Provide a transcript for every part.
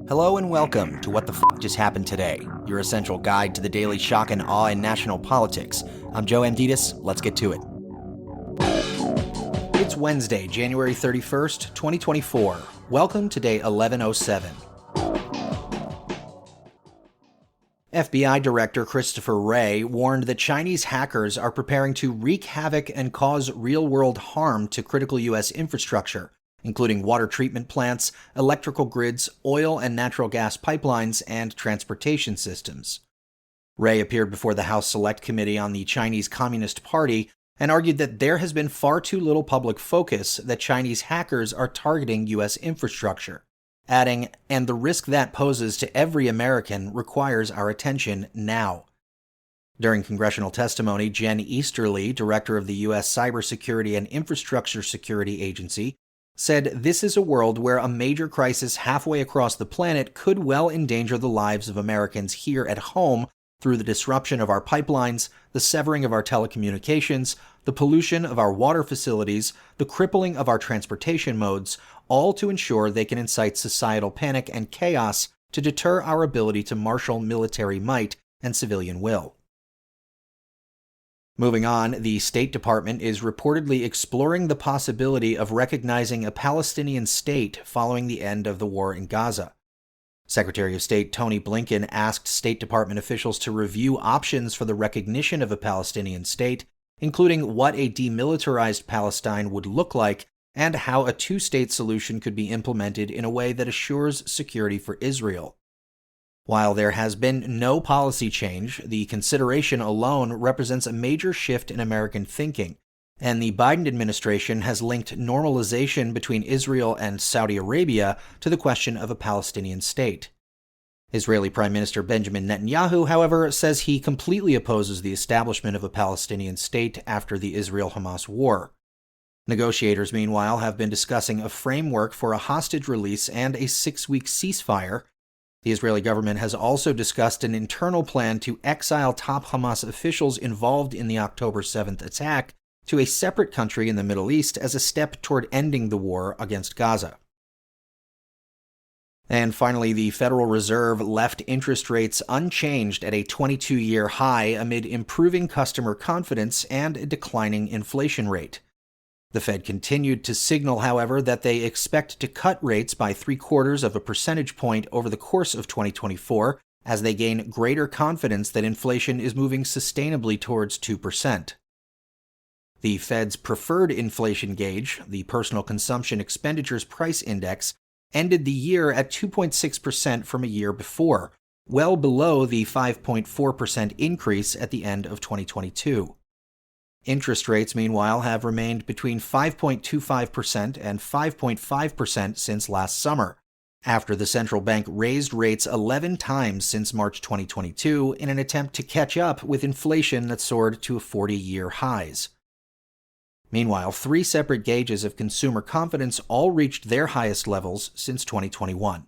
Hello and welcome to What the F*** Just Happened Today, your essential guide to the daily shock and awe in national politics. I'm Joe Amditis. Let's get to it. It's Wednesday, January 31st, 2024. Welcome to day 1107. FBI Director Christopher Wray warned that Chinese hackers are preparing to wreak havoc and cause real-world harm to critical U.S. infrastructure, including water treatment plants, electrical grids, oil and natural gas pipelines, and transportation systems. Wray appeared before the House Select Committee on the Chinese Communist Party and argued that there has been far too little public focus that Chinese hackers are targeting U.S. infrastructure, adding, "And the risk that poses to every American requires our attention now." During congressional testimony, Jen Easterly, director of the U.S. Cybersecurity and Infrastructure Security Agency, said this is a world where a major crisis halfway across the planet could well endanger the lives of Americans here at home through the disruption of our pipelines, the severing of our telecommunications, the pollution of our water facilities, the crippling of our transportation modes, all to ensure they can incite societal panic and chaos to deter our ability to marshal military might and civilian will. Moving on, the State Department is reportedly exploring the possibility of recognizing a Palestinian state following the end of the war in Gaza. Secretary of State Tony Blinken asked State Department officials to review options for the recognition of a Palestinian state, including what a demilitarized Palestine would look like and how a two-state solution could be implemented in a way that assures security for Israel. While there has been no policy change, the consideration alone represents a major shift in American thinking, and the Biden administration has linked normalization between Israel and Saudi Arabia to the question of a Palestinian state. Israeli Prime Minister Benjamin Netanyahu, however, says he completely opposes the establishment of a Palestinian state after the Israel-Hamas war. Negotiators, meanwhile, have been discussing a framework for a hostage release and a 6-week ceasefire. The Israeli government has also discussed an internal plan to exile top Hamas officials involved in the October 7th attack to a separate country in the Middle East as a step toward ending the war against Gaza. And finally, the Federal Reserve left interest rates unchanged at a 22-year high amid improving customer confidence and a declining inflation rate. The Fed continued to signal, however, that they expect to cut rates by 0.75 of a percentage point over the course of 2024 as they gain greater confidence that inflation is moving sustainably towards 2%. The Fed's preferred inflation gauge, the Personal Consumption Expenditures Price Index, ended the year at 2.6% from a year before, well below the 5.4% increase at the end of 2022. Interest rates, meanwhile, have remained between 5.25% and 5.5% since last summer, after the central bank raised rates 11 times since March 2022 in an attempt to catch up with inflation that soared to 40-year highs. Meanwhile, 3 separate gauges of consumer confidence all reached their highest levels since 2021.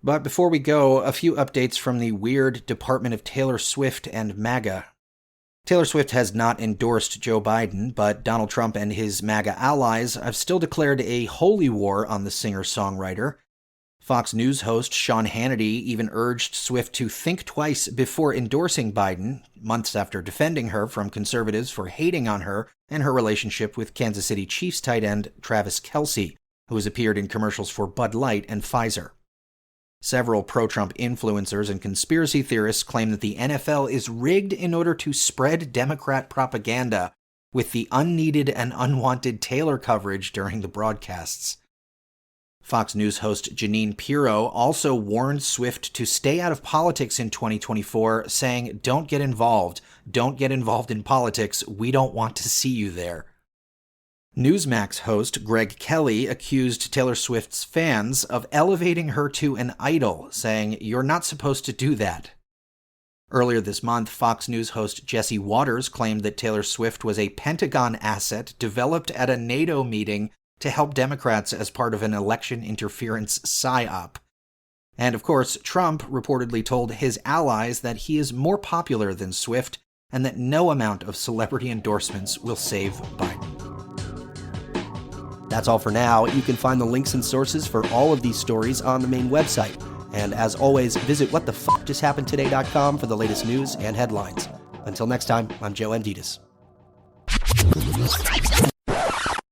But before we go, a few updates from the weird Department of Taylor Swift and MAGA. Taylor Swift has not endorsed Joe Biden, but Donald Trump and his MAGA allies have still declared a holy war on the singer-songwriter. Fox News host Sean Hannity even urged Swift to think twice before endorsing Biden, months after defending her from conservatives for hating on her and her relationship with Kansas City Chiefs tight end Travis Kelce, who has appeared in commercials for Bud Light and Pfizer. Several pro-Trump influencers and conspiracy theorists claim that the NFL is rigged in order to spread Democrat propaganda with the unneeded and unwanted Taylor coverage during the broadcasts. Fox News host Jeanine Pirro also warned Swift to stay out of politics in 2024, saying, "Don't get involved in politics, we don't want to see you there." Newsmax host Greg Kelly accused Taylor Swift's fans of elevating her to an idol, saying, "You're not supposed to do that." Earlier this month, Fox News host Jesse Waters claimed that Taylor Swift was a Pentagon asset developed at a NATO meeting to help Democrats as part of an election interference psyop. And of course, Trump reportedly told his allies that he is more popular than Swift and that no amount of celebrity endorsements will save Biden. That's all for now. You can find the links and sources for all of these stories on the main website. And as always, visit whatthefuckjusthappenedtoday.com for the latest news and headlines. Until next time, I'm Joe Amditis.